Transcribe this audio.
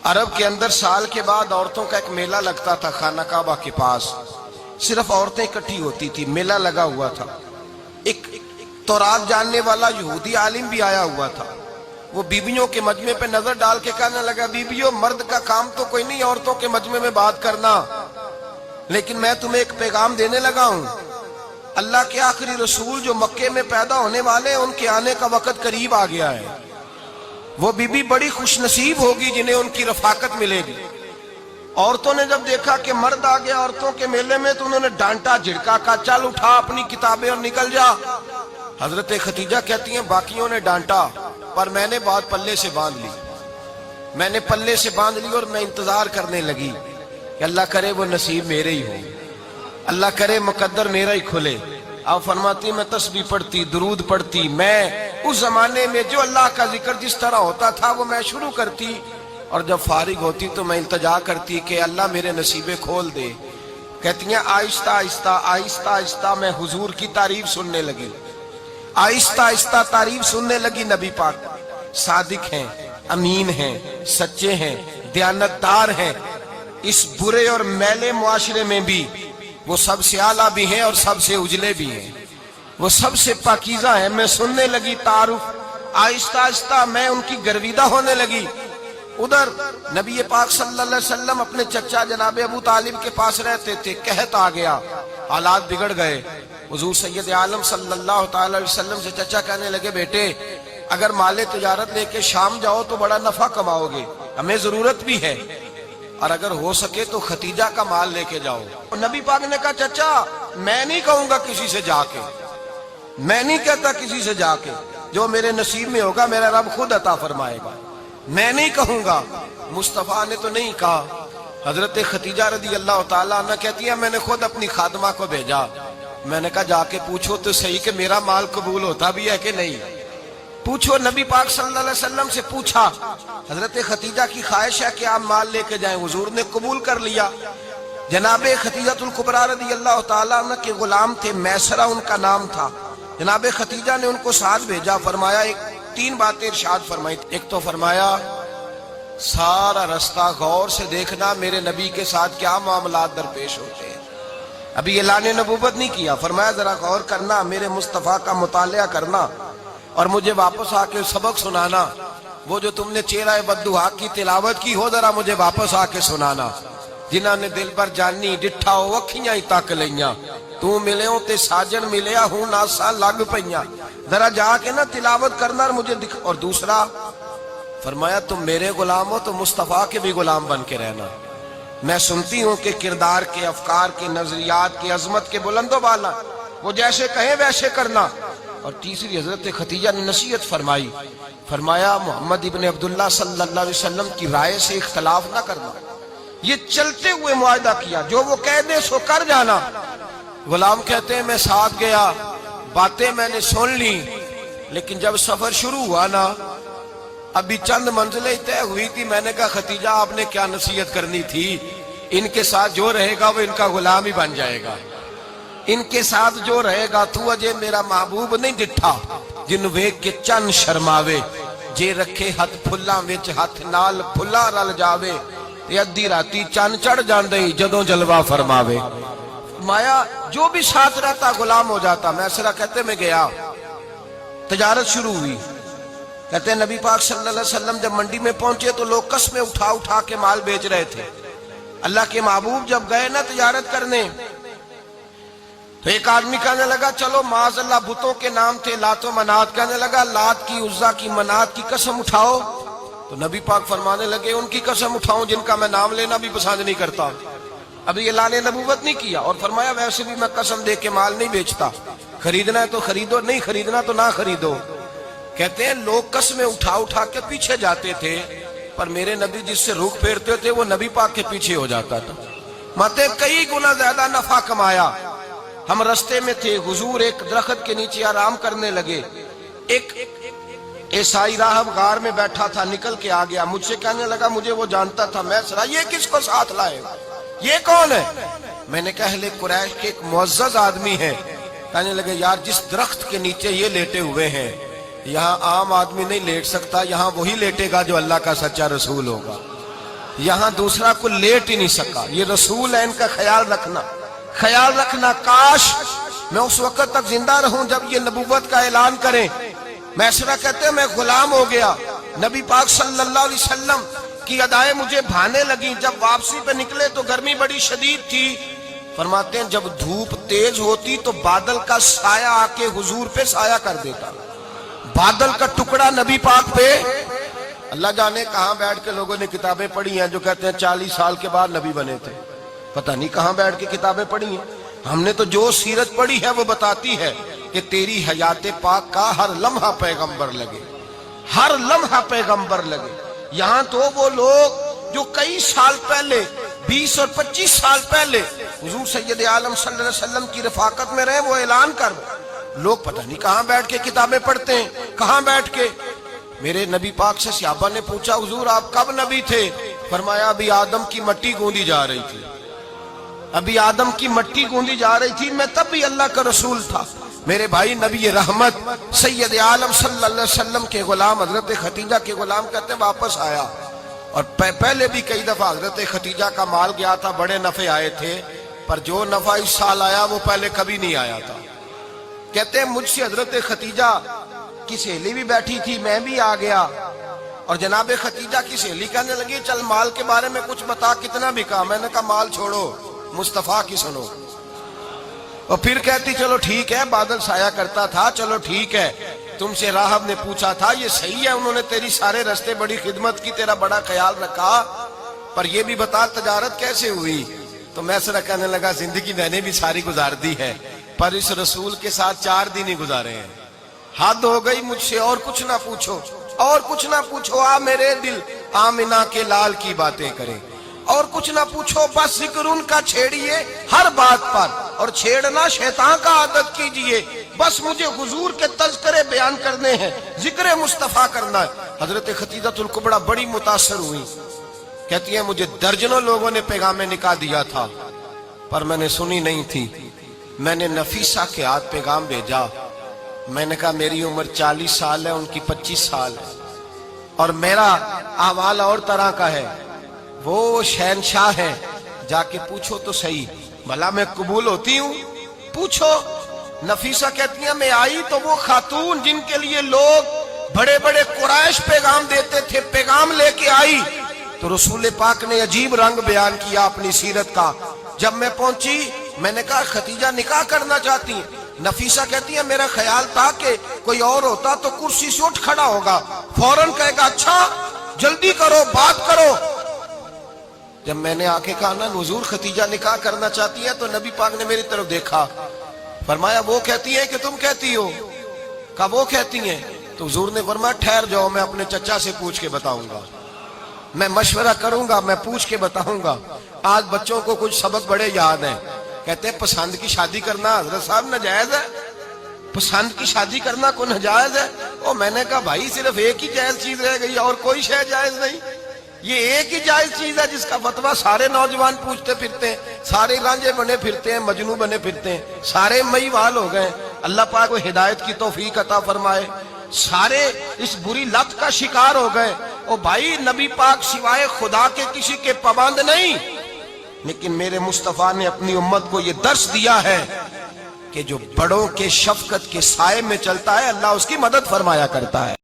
عرب کے اندر سال کے بعد عورتوں کا ایک میلہ لگتا تھا خانہ کعبہ کے پاس. صرف عورتیں اکٹھی ہوتی تھی, میلہ لگا ہوا تھا. ایک تورات جاننے والا یہودی عالم بھی آیا ہوا تھا. وہ بیویوں کے مجمع پہ نظر ڈال کے کہنے لگا, بیویوں مرد کا کام تو کوئی نہیں عورتوں کے مجمع میں بات کرنا, لیکن میں تمہیں ایک پیغام دینے لگا ہوں. اللہ کے آخری رسول جو مکے میں پیدا ہونے والے ہیں ان کے آنے کا وقت قریب آ گیا ہے. وہ بیوی بڑی خوش نصیب ہوگی جنہیں ان کی رفاقت ملے گی. عورتوں نے جب دیکھا کہ مرد آ گیا عورتوں کے میلے میں تو انہوں نے ڈانٹا جھڑکا, کہا چل اٹھا اپنی کتابیں اور نکل جا. حضرت خدیجہ کہتی ہیں باقیوں نے ڈانٹا پر میں نے بات پلے سے باندھ لی. میں نے پلے سے باندھ لی اور میں انتظار کرنے لگی کہ اللہ کرے وہ نصیب میرے ہی ہو, اللہ کرے مقدر میرا ہی کھلے. آپ فرماتی میں تسبیح پڑھتی, درود پڑھتی. میں اس زمانے میں جو اللہ کا ذکر جس طرح ہوتا تھا وہ میں شروع کرتی, اور جب فارغ ہوتی تو میں التجا کرتی کہ اللہ میرے نصیبے کھول دے. کہتی ہیں آہستہ آہستہ آہستہ آہستہ میں حضور کی تعریف سننے لگی. آہستہ آہستہ تعریف سننے لگی. نبی پاک صادق ہیں, امین ہیں, سچے ہیں, دیانتدار ہیں. اس برے اور میلے معاشرے میں بھی وہ سب سے اعلیٰ بھی ہیں اور سب سے اجلے بھی ہیں, وہ سب سے پاکیزہ ہیں. میں سننے لگی تعارف. آہستہ آہستہ میں ان کی گرویدہ ہونے لگی. ادھر نبی پاک صلی اللہ علیہ وسلم اپنے چچا جناب ابو طالب کے پاس رہتے تھے. قحط آ گیا, حالات بگڑ گئے. حضور سید عالم صلی اللہ تعالی علیہ وسلم سے چچا کہنے لگے بیٹے اگر مال تجارت لے کے شام جاؤ تو بڑا نفع کماؤ گے, ہمیں ضرورت بھی ہے, اور اگر ہو سکے تو ختیجہ کا مال لے کے جاؤ. نبی پاک نے کہا چچا میں نہیں کہوں گا کسی سے جا کے, میں نہیں کہتا کسی سے جا کے, جو میرے نصیب میں ہوگا میرا رب خود عطا فرمائے گا, میں نہیں کہوں گا. مصطفیٰ نے تو نہیں کہا. حضرت خدیجہ رضی اللہ تعالیٰ عنہ کہتی ہے میں نے خود اپنی خادمہ کو بھیجا. میں نے کہا جا کے پوچھو تو صحیح کہ میرا مال قبول ہوتا بھی ہے کہ نہیں, پوچھو. نبی پاک صلی اللہ علیہ وسلم سے پوچھا. حضرت خدیجہ کی خواہش ہے کہ آپ مال لے کے جائیں. حضور نے قبول کر لیا. جناب خدیجہ الکبریٰ رضی اللہ تعالیٰ عنہ کے غلام تھے, میسرہ ان کا نام تھا. جناب خدیجہ نے ان کو ساتھ بھیجا. فرمایا تین باتیں ارشاد فرمائی. ایک تو فرمایا سارا رستہ غور سے دیکھنا میرے نبی کے ساتھ کیا معاملات درپیش ہوتے ہیں. ابھی اعلان نبوت نہیں کیا. فرمایا ذرا غور کرنا, میرے مصطفیٰ کا مطالعہ کرنا اور مجھے واپس آ کے سبق سنانا. وہ جو تم نے چہرہ بددعا کی تلاوت کی ہو ذرا مجھے واپس آ کے سنانا. جنہاں نے دل پر جانی ڈٹھا ہو اکھیاں ہی تک لیاں, تو ملے ہوں تے ساجن ملیا ہوں ناسا لگ پئیاں. ذرا جا کے نا تلاوت کرنا اور مجھے دکھ. اور دوسرا فرمایا تم میرے غلام ہو تو مصطفیٰ کے بھی غلام بن کے رہنا. میں سنتی ہوں کہ کردار کے, افکار کے, نظریات کے, عظمت کے بلند و بالا, وہ جیسے کہیں ویسے کرنا. اور تیسری حضرت خدیجہ نے نصیحت فرمائی. فرمایا محمد ابن عبداللہ صلی اللہ علیہ وسلم کی رائے سے اختلاف نہ کرنا. یہ چلتے ہوئے معاہدہ کیا, جو وہ کہہ دے سو کر جانا. غلام کہتے ہیں میں ساتھ گیا, باتیں میں نے سن لی, لیکن جب سفر شروع ہوا نا ابھی چند منزلیں طے ہوئی تھی. میں نے کہا خدیجہ آپ نے کیا نصیحت کرنی تھی, ان کے ساتھ جو رہے گا وہ ان کا غلام ہی بن جائے گا. ان کے ساتھ جو رہے گا تو اجے میرا محبوب نہیں ڈٹھا جن ویکھ کے چن شرماوے, جے رکھے ہاتھ پھلاں وچ ہاتھ نال پھلا رل جاوے, تے ادھی راتی چن چڑھ جاندے جدوں جلوہ فرماوے. مایا جو بھی ساتھ رہتا غلام ہو جاتا. میسرہ کہتے میں گیا, تجارت شروع ہوئی. کہتے ہیں نبی پاک صلی اللہ علیہ وسلم جب منڈی میں پہنچے تو لوگ قسمیں اٹھا اٹھا کے مال بیچ رہے تھے. اللہ کے محبوب جب گئے نا تجارت کرنے تو ایک آدمی کہنے لگا چلو معاذ اللہ بتوں کے نام تھے لات و منات, کہنے لگا لات کی, عزا کی, منات کی قسم اٹھاؤ. تو نبی پاک فرمانے لگے ان کی قسم اٹھاؤں جن کا میں نام لینا بھی پسند نہیں کرتا. ابھی اعلان نبوت نہیں کیا. اور فرمایا ویسے بھی میں قسم دے کے مال نہیں بیچتا, خریدنا ہے تو خریدو, نہیں خریدنا تو نہ خریدو. کہتے ہیں لوگ قسمیں اٹھا اٹھا کے پیچھے جاتے تھے, پر میرے نبی جس سے رخ پھیرتے تھے وہ نبی پاک کے پیچھے ہو جاتا تھا. ماتے کئی گنا زیادہ نفع کمایا. ہم رستے میں تھے, حضور ایک درخت کے نیچے آرام کرنے لگے. ایک عیسائی راہب غار میں بیٹھا تھا, نکل کے آ گیا. مجھ سے کہنے لگا مجھے وہ جانتا تھا. میں سرا یہ کس کو ساتھ لائے, یہ کون ہے؟ میں نے کہا اہل قریش کے ایک معزز آدمی ہے. کہنے لگے یار جس درخت کے نیچے یہ لیٹے ہوئے ہیں یہاں عام آدمی نہیں لیٹ سکتا, یہاں وہی لیٹے گا جو اللہ کا سچا رسول ہوگا. یہاں دوسرا کو لیٹ ہی نہیں سکا. یہ رسول ہے, ان کا خیال رکھنا. کاش میں اس وقت تک زندہ رہوں جب یہ نبوت کا اعلان کریں. میسرہ کہتے ہیں میں غلام ہو گیا, نبی پاک صلی اللہ علیہ وسلم کی ادائیں مجھے بھانے لگیں. جب واپسی پہ نکلے تو گرمی بڑی شدید تھی. فرماتے ہیں جب دھوپ تیز ہوتی تو بادل کا سایہ آ کے حضور پہ سایہ کر دیتا. بادل کا ٹکڑا نبی پاک پہ. اللہ جانے کہاں بیٹھ کے لوگوں نے کتابیں پڑھی ہیں جو کہتے ہیں 40 سال کے بعد نبی بنے تھے. پتہ نہیں کہاں بیٹھ کے کتابیں پڑھی ہیں. ہم نے تو جو سیرت پڑھی ہے وہ بتاتی ہے کہ تیری حیات پاک کا ہر لمحہ پیغمبر لگے, ہر لمحہ پیغمبر لگے. یہاں تو وہ لوگ جو کئی سال پہلے 20 اور 25 سال پہلے حضور سید عالم صلی اللہ علیہ وسلم کی رفاقت میں رہے, وہ اعلان کر لوگ پتہ نہیں کہاں بیٹھ کے کتابیں پڑھتے ہیں, کہاں بیٹھ کے. میرے نبی پاک سے صحابہ نے پوچھا حضور آپ کب نبی تھے؟ فرمایا ابھی آدم کی مٹی گوندی جا رہی تھی, ابھی آدم کی مٹی گوندی جا رہی تھی, میں تب بھی اللہ کا رسول تھا. میرے بھائی نبی رحمت سید عالم صلی اللہ علیہ وسلم کے غلام حضرت ختیجہ کے غلام کہتے ہیں واپس آیا. اور پہلے بھی کئی دفعہ حضرت ختیجہ کا مال گیا تھا, بڑے نفع آئے تھے, پر جو نفع اس سال آیا وہ پہلے کبھی نہیں آیا تھا. کہتے ہیں مجھ سے حضرت ختیجہ کی سہیلی بھی بیٹھی تھی, میں بھی آ گیا. اور جناب ختیجہ کی سہیلی کہنے لگی چل مال کے بارے میں کچھ بتا, کتنا بکا؟ میں نے کہا مال چھوڑو, مصطفیٰ کی سنو. اور پھر کہتی چلو ٹھیک ہے, بادل سایہ کرتا تھا, چلو ٹھیک ہے. تم سے راہب نے پوچھا تھا یہ صحیح ہے, انہوں نے تیری سارے رستے بڑی خدمت کی, تیرا بڑا خیال رکھا, پر یہ بھی بتا تجارت کیسے ہوئی؟ تو میسرہ کہنے لگا زندگی میں نے بھی ساری گزار دی ہے, پر اس رسول کے ساتھ 4 دن ہی گزارے ہیں. حد ہو گئی مجھ سے, اور کچھ نہ پوچھو, اور کچھ نہ پوچھو. آ میرے دل آمنہ کے لال کی باتیں کریں, اور کچھ نہ پوچھو, بس ذکر ان کا چھیڑیے ہر بات پر, اور چھیڑنا شیطان کا عادت کیجئے. بس مجھے حضور کے تذکرے بیان کرنے ہیں, ذکر مصطفیٰ کرنا ہے. حضرت ختیجہ الکبریٰ بڑی متاثر ہوئی, کہتی ہیں مجھے درجنوں لوگوں نے پیغام نکاح دیا تھا, پر میں نے سنی نہیں تھی. میں نے نفیسہ کے ہاتھ پیغام بھیجا. میں نے کہا میری عمر 40 سال ہے, ان کی 25 سال ہے, اور میرا احوال اور طرح کا ہے. وہ شہنشاہ ہے, جا کے پوچھو تو صحیح, بھلا میں قبول ہوتی ہوں؟ پوچھو. نفیسہ کہتی ہیں میں آئی تو وہ خاتون جن کے لیے لوگ بڑے بڑے قریش پیغام دیتے تھے, پیغام لے کے آئی. تو رسول پاک نے عجیب رنگ بیان کیا اپنی سیرت کا. جب میں پہنچی میں نے کہا ختیجہ نکاح کرنا چاہتی ہیں؟ نفیسہ کہتی ہے میرا خیال تھا کہ کوئی اور ہوتا تو کرسی سے اٹھ کھڑا ہوگا, فوراً کہے گا اچھا جلدی کرو, بات کرو. جب میں نے آ کے کہا نا حضور ختیجہ نکاح کرنا چاہتی ہے, تو نبی پاک نے میری طرف دیکھا, فرمایا وہ کہتی ہے کہ تم کہتی ہو؟ کہا وہ کہتی ہیں. تو حضور نے فرمایا ٹھہر جاؤ, میں اپنے چچا سے پوچھ کے بتاؤں گا, میں مشورہ کروں گا, میں پوچھ کے بتاؤں گا. آج بچوں کو کچھ سبق بڑے یاد ہیں. کہتے ہیں پسند کی شادی کرنا حضرت صاحب ناجائز ہے, پسند کی شادی کرنا کوئی ناجائز ہے؟ اور میں نے کہا بھائی صرف ایک ہی جائز چیز رہ گئی, اور کوئی شے جائز نہیں. یہ ایک ہی جائز چیز ہے جس کا فتویٰ سارے نوجوان پوچھتے پھرتے ہیں, سارے رانجے بنے پھرتے ہیں, مجنوں بنے پھرتے ہیں, سارے مئی وال ہو گئے. اللہ پاک کو ہدایت کی توفیق عطا فرمائے. سارے اس بری لت کا شکار ہو گئے. او بھائی نبی پاک سوائے خدا کے کسی کے پابند نہیں, لیکن میرے مصطفیٰ نے اپنی امت کو یہ درس دیا ہے کہ جو بڑوں کے شفقت کے سائے میں چلتا ہے اللہ اس کی مدد فرمایا کرتا ہے.